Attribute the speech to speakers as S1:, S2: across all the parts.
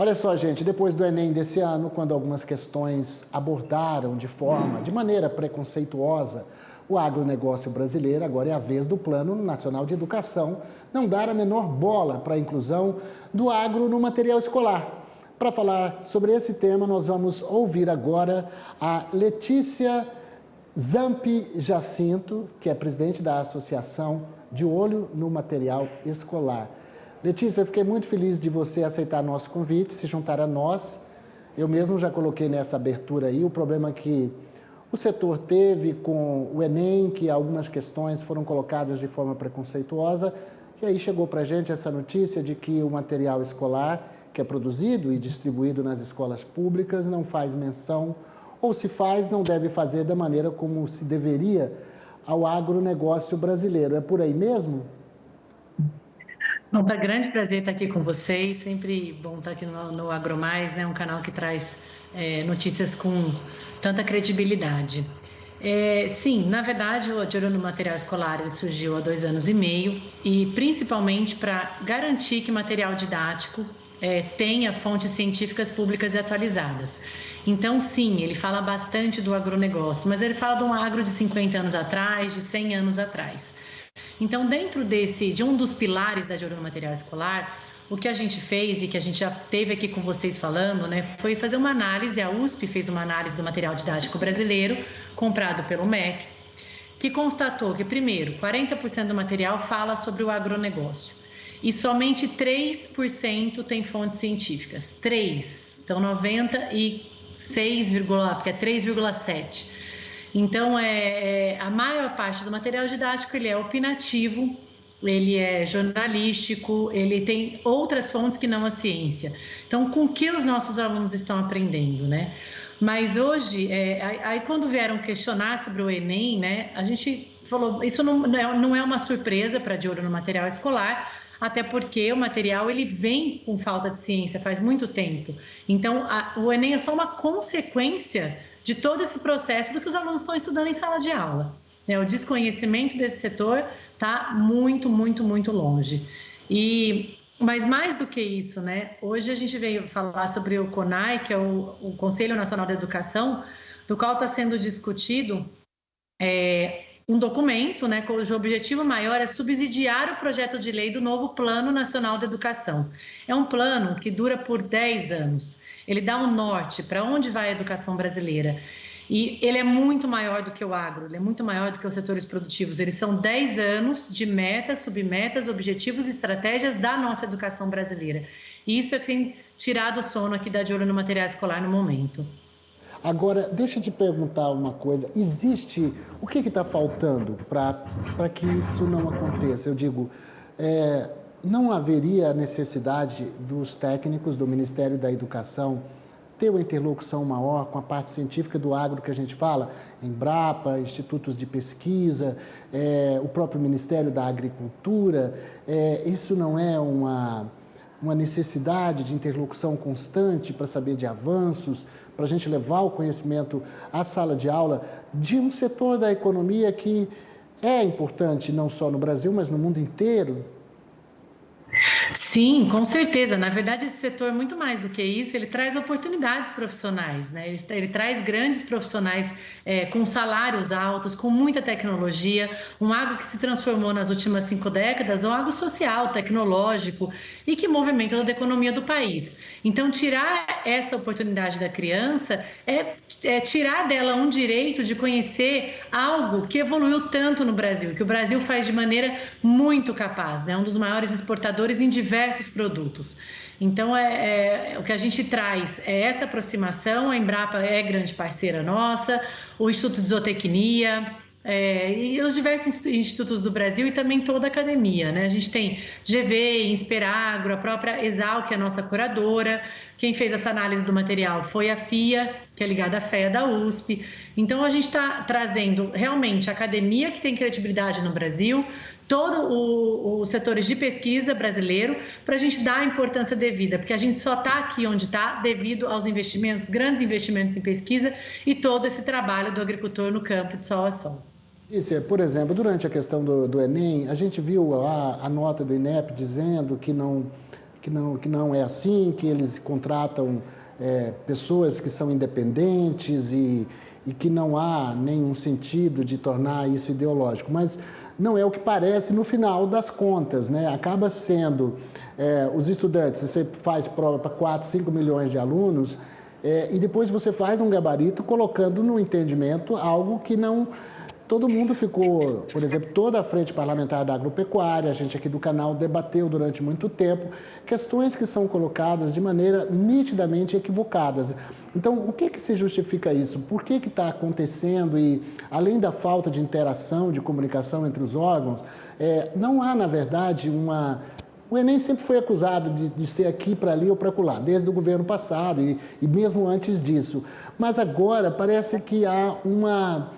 S1: Olha só, gente, depois do Enem desse ano, quando algumas questões abordaram de maneira preconceituosa o agronegócio brasileiro, agora é a vez do Plano Nacional de Educação não dar a menor bola para a inclusão do agro no material escolar. Para falar sobre esse tema, nós vamos ouvir agora a Letícia Zampi Jacinto, que é presidente da Associação De Olho no Material Escolar. Letícia, eu fiquei muito feliz de você aceitar nosso convite, se juntar a nós. Eu mesmo já coloquei nessa abertura aí o problema que o setor teve com o Enem, que algumas questões foram colocadas de forma preconceituosa, e aí chegou para a gente essa notícia de que o material escolar que é produzido e distribuído nas escolas públicas não faz menção, ou se faz, não deve fazer da maneira como se deveria ao agronegócio brasileiro. É por aí mesmo?
S2: Bom, é um grande prazer estar aqui com vocês, sempre bom estar aqui no AgroMais, né? Um canal que traz notícias com tanta credibilidade. Sim, na verdade, o De Olho no Material Escolar ele surgiu há 2 anos e meio e principalmente para garantir que material didático tenha fontes científicas públicas e atualizadas. Então, sim, ele fala bastante do agronegócio, mas ele fala de um agro de 50 anos atrás, de 100 anos atrás. Então, dentro de um dos pilares da De Olho no Material Escolar, o que a gente fez e que a gente já teve aqui com vocês falando, né, foi fazer uma análise, a USP fez uma análise do material didático brasileiro, comprado pelo MEC, que constatou que, primeiro, 40% do material fala sobre o agronegócio e somente 3% tem fontes científicas. 3, então 96, porque é 3,7%. Então, a maior parte do material didático ele é opinativo, ele é jornalístico, ele tem outras fontes que não a ciência. Então, com que os nossos alunos estão aprendendo, né? Mas hoje, aí quando vieram questionar sobre o Enem, né, a gente falou, isso não é uma surpresa para De Olho no Material Escolar, até porque o material ele vem com falta de ciência faz muito tempo. Então, o Enem é só uma consequência de todo esse processo do que os alunos estão estudando em sala de aula. O desconhecimento desse setor está muito, muito, muito longe. Mas mais do que isso, né? Hoje a gente veio falar sobre o CONAI, que é o Conselho Nacional de Educação, do qual está sendo discutido um documento, né, cujo objetivo maior é subsidiar o projeto de lei do novo Plano Nacional de Educação. É um plano que dura por 10 anos. Ele dá um norte para onde vai a educação brasileira. E ele é muito maior do que o agro, ele é muito maior do que os setores produtivos. Eles são 10 anos de metas, submetas, objetivos e estratégias da nossa educação brasileira. E isso é que tem tirado o sono aqui da De Olho no Material Escolar no momento.
S1: Agora, deixa eu te perguntar uma coisa. O que está faltando para que isso não aconteça? Eu digo, não haveria necessidade dos técnicos do Ministério da Educação ter uma interlocução maior com a parte científica do agro que a gente fala, Embrapa, institutos de pesquisa, o próprio Ministério da Agricultura? Isso não é uma necessidade de interlocução constante para saber de avanços, para a gente levar o conhecimento à sala de aula de um setor da economia que é importante não só no Brasil, mas no mundo inteiro?
S2: Sim, com certeza. Na verdade, esse setor, muito mais do que isso, ele traz oportunidades profissionais, né? Ele traz grandes profissionais com salários altos, com muita tecnologia, um agro que se transformou nas últimas 5 décadas, um agro social, tecnológico e que movimenta toda a economia do país. Então, tirar essa oportunidade da criança é tirar dela um direito de conhecer algo que evoluiu tanto no Brasil, que o Brasil faz de maneira muito capaz, né? Um dos maiores exportadores em diversos produtos. Então, o que a gente traz é essa aproximação. A Embrapa é grande parceira nossa, o Instituto de Zootecnia, e os diversos institutos do Brasil e também toda a academia, né? A gente tem GV, Insperagro, a própria Exal, que é a nossa curadora. Quem fez essa análise do material foi a FIA, que é ligada à FEA da USP. Então, a gente está trazendo realmente a academia que tem credibilidade no Brasil, todos os setores de pesquisa brasileiro, para a gente dar a importância devida, porque a gente só está aqui onde está devido aos investimentos, grandes investimentos em pesquisa e todo esse trabalho do agricultor no campo de sol a sol.
S1: Isso, por exemplo, durante a questão do Enem, a gente viu a nota do INEP dizendo que não que não é assim, que eles contratam pessoas que são independentes e que não há nenhum sentido de tornar isso ideológico. Mas não é o que parece no final das contas, né? Acaba sendo os estudantes, você faz prova para 4, 5 milhões de alunos e depois você faz um gabarito colocando no entendimento algo que não... Todo mundo ficou, por exemplo, toda a frente parlamentar da agropecuária, a gente aqui do canal debateu durante muito tempo questões que são colocadas de maneira nitidamente equivocadas. Então, o que se justifica isso? Por que está acontecendo? E, além da falta de interação, de comunicação entre os órgãos, não há, na verdade, uma... O Enem sempre foi acusado de ser aqui para ali ou para acolá, desde o governo passado e mesmo antes disso. Mas agora parece que há uma...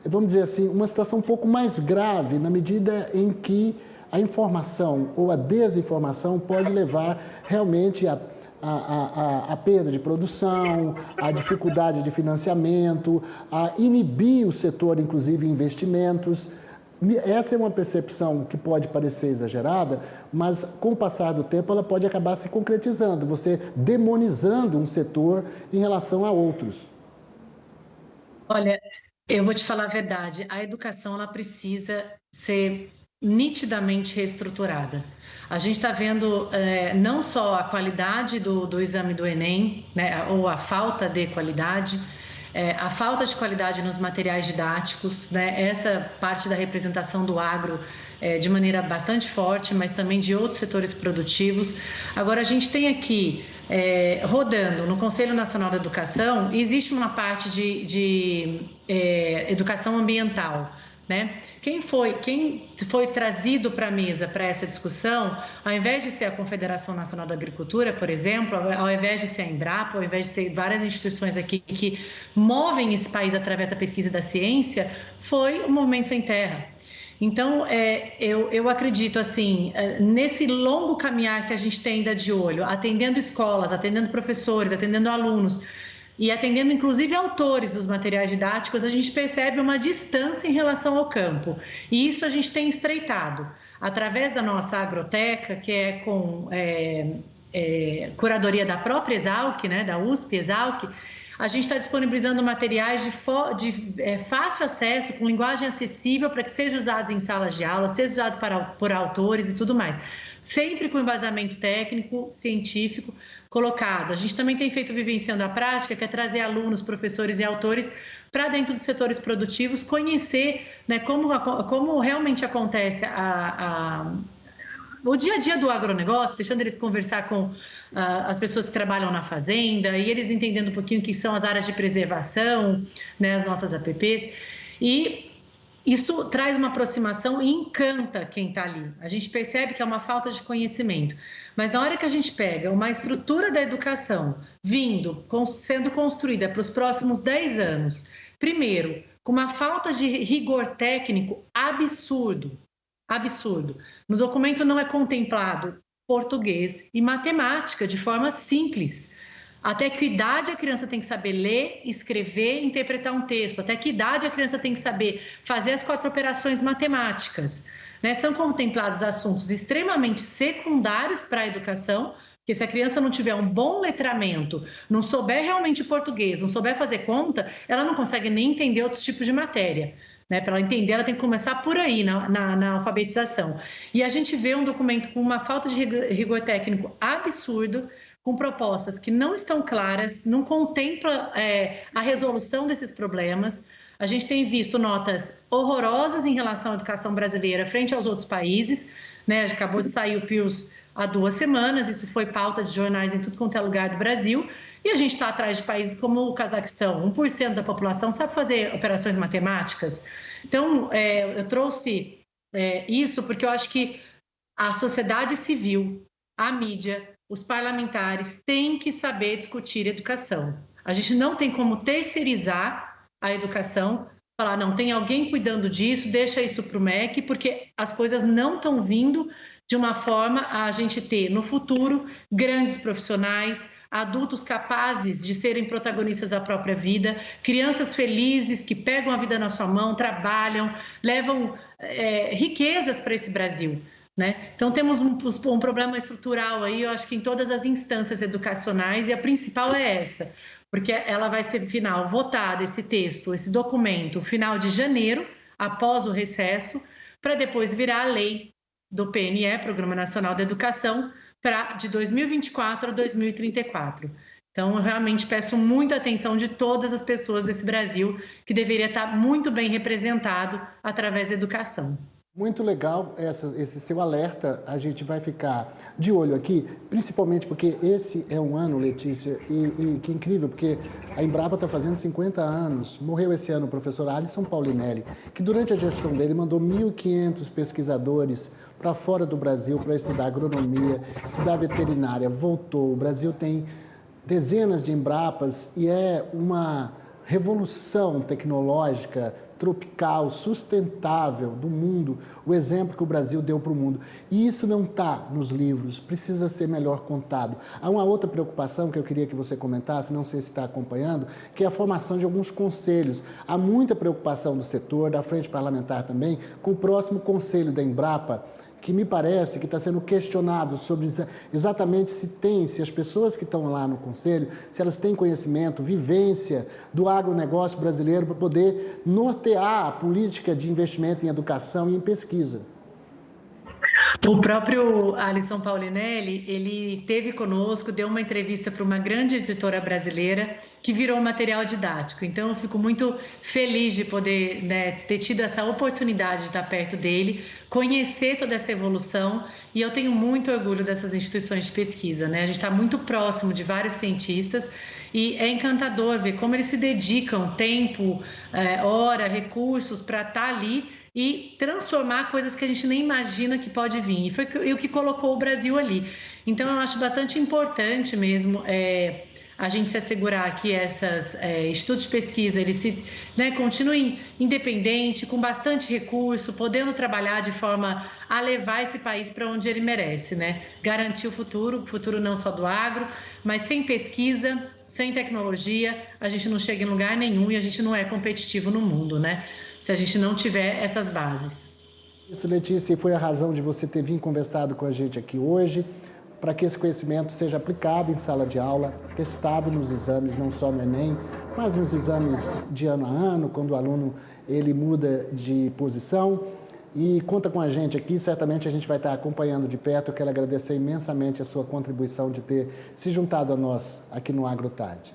S1: vamos dizer assim, uma situação um pouco mais grave, na medida em que a informação ou a desinformação pode levar realmente a perda de produção, a dificuldade de financiamento, a inibir o setor, inclusive investimentos. Essa é uma percepção que pode parecer exagerada, mas com o passar do tempo ela pode acabar se concretizando, você demonizando um setor em relação a outros.
S2: Olha, eu vou te falar a verdade, a educação ela precisa ser nitidamente reestruturada. A gente está vendo não só a qualidade do exame do Enem, né, ou a falta de qualidade, a falta de qualidade nos materiais didáticos, né, essa parte da representação do agro de maneira bastante forte, mas também de outros setores produtivos. Agora, a gente tem aqui, rodando no Conselho Nacional da Educação, existe uma parte de educação ambiental, né? Quem foi trazido para a mesa para essa discussão, ao invés de ser a Confederação Nacional da Agricultura, por exemplo, ao invés de ser a Embrapa, ao invés de ser várias instituições aqui que movem esse país através da pesquisa e da ciência, foi o Movimento Sem Terra. Então, eu acredito, assim, nesse longo caminhar que a gente tem ainda de olho, atendendo escolas, atendendo professores, atendendo alunos e atendendo, inclusive, autores dos materiais didáticos, a gente percebe uma distância em relação ao campo. E isso a gente tem estreitado através da nossa agroteca, que é com curadoria da própria Exalc, né, da USP, Exalc. A gente está disponibilizando materiais de fácil acesso, com linguagem acessível, para que sejam usados em salas de aula, sejam usados por autores e tudo mais. Sempre com embasamento técnico, científico, colocado. A gente também tem feito Vivenciando a Prática, que é trazer alunos, professores e autores para dentro dos setores produtivos, conhecer, né, como realmente acontece o dia a dia do agronegócio, deixando eles conversar com as pessoas que trabalham na fazenda e eles entendendo um pouquinho o que são as áreas de preservação, né, as nossas APPs. E isso traz uma aproximação e encanta quem está ali. A gente percebe que é uma falta de conhecimento. Mas na hora que a gente pega uma estrutura da educação sendo construída para os próximos 10 anos, primeiro, com uma falta de rigor técnico absurdo. No documento não é contemplado português e matemática de forma simples. Até que idade a criança tem que saber ler, escrever, interpretar um texto? Até que idade a criança tem que saber fazer as 4 operações matemáticas? Né? São contemplados assuntos extremamente secundários para a educação, porque se a criança não tiver um bom letramento, não souber realmente português, não souber fazer conta, ela não consegue nem entender outros tipos de matéria. Né? Para ela entender, ela tem que começar por aí, na alfabetização. E a gente vê um documento com uma falta de rigor técnico absurdo, com propostas que não estão claras, não contempla a resolução desses problemas. A gente tem visto notas horrorosas em relação à educação brasileira frente aos outros países, né? Acabou de sair o PIRLS há 2 semanas, isso foi pauta de jornais em tudo quanto é lugar do Brasil, e a gente está atrás de países como o Cazaquistão, 1% da população sabe fazer operações matemáticas. Então, eu trouxe isso porque eu acho que a sociedade civil, a mídia, os parlamentares têm que saber discutir educação. A gente não tem como terceirizar a educação, falar, não, tem alguém cuidando disso, deixa isso para o MEC, porque as coisas não estão vindo de uma forma a gente ter, no futuro, grandes profissionais, adultos capazes de serem protagonistas da própria vida, crianças felizes que pegam a vida na sua mão, trabalham, levam riquezas para esse Brasil. né? Então, temos um problema estrutural aí, eu acho que em todas as instâncias educacionais, e a principal é essa, porque ela vai ser, final, votada, esse texto, esse documento, final de janeiro, após o recesso, para depois virar a lei do PNE, Programa Nacional da Educação, de 2024 a 2034. Então, eu realmente peço muita atenção de todas as pessoas desse Brasil, que deveria estar muito bem representado através da educação.
S1: Muito legal esse seu alerta, a gente vai ficar de olho aqui, principalmente porque esse é um ano, Letícia, e que incrível, porque a Embrapa está fazendo 50 anos, morreu esse ano o professor Alisson Paulinelli, que durante a gestão dele mandou 1.500 pesquisadores para fora do Brasil para estudar agronomia, estudar veterinária, voltou, o Brasil tem dezenas de Embrapas e é uma revolução tecnológica, tropical, sustentável do mundo, o exemplo que o Brasil deu para o mundo. E isso não está nos livros, precisa ser melhor contado. Há uma outra preocupação que eu queria que você comentasse, não sei se está acompanhando, que é a formação de alguns conselhos. Há muita preocupação do setor, da frente parlamentar também, com o próximo conselho da Embrapa, que me parece que está sendo questionado sobre exatamente se as pessoas que estão lá no Conselho, se elas têm conhecimento, vivência do agronegócio brasileiro para poder nortear a política de investimento em educação e em pesquisa.
S2: O próprio Alisson Paulinelli, ele esteve conosco, deu uma entrevista para uma grande editora brasileira que virou material didático. Então, eu fico muito feliz de poder, né, ter tido essa oportunidade de estar perto dele, conhecer toda essa evolução, e eu tenho muito orgulho dessas instituições de pesquisa, né? A gente está muito próximo de vários cientistas e é encantador ver como eles se dedicam tempo, hora, recursos para estar ali e transformar coisas que a gente nem imagina que pode vir. E foi o que colocou o Brasil ali. Então, eu acho bastante importante mesmo a gente se assegurar que esses institutos de pesquisa eles continuem independentes, com bastante recurso, podendo trabalhar de forma a levar esse país para onde ele merece, né? Garantir o futuro não só do agro, mas sem pesquisa, sem tecnologia, a gente não chega em lugar nenhum e a gente não é competitivo no mundo, né? Se a gente não tiver essas bases.
S1: Isso, Letícia, e foi a razão de você ter vindo conversado com a gente aqui hoje, para que esse conhecimento seja aplicado em sala de aula, testado nos exames, não só no Enem, mas nos exames de ano a ano, quando o aluno ele muda de posição. E conta com a gente aqui, certamente a gente vai estar acompanhando de perto. Eu quero agradecer imensamente a sua contribuição de ter se juntado a nós aqui no AgroTarde.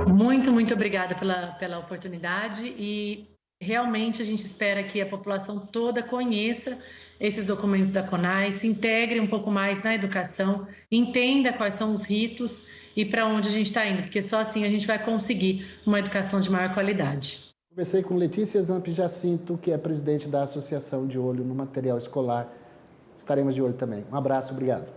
S2: Muito, muito obrigada pela oportunidade e realmente a gente espera que a população toda conheça esses documentos da CONAI, se integre um pouco mais na educação, entenda quais são os ritos e para onde a gente está indo, porque só assim a gente vai conseguir uma educação de maior qualidade.
S1: Conversei com Letícia Zamp Jacinto, que é presidente da Associação de Olho no Material Escolar. Estaremos de olho também. Um abraço, obrigado.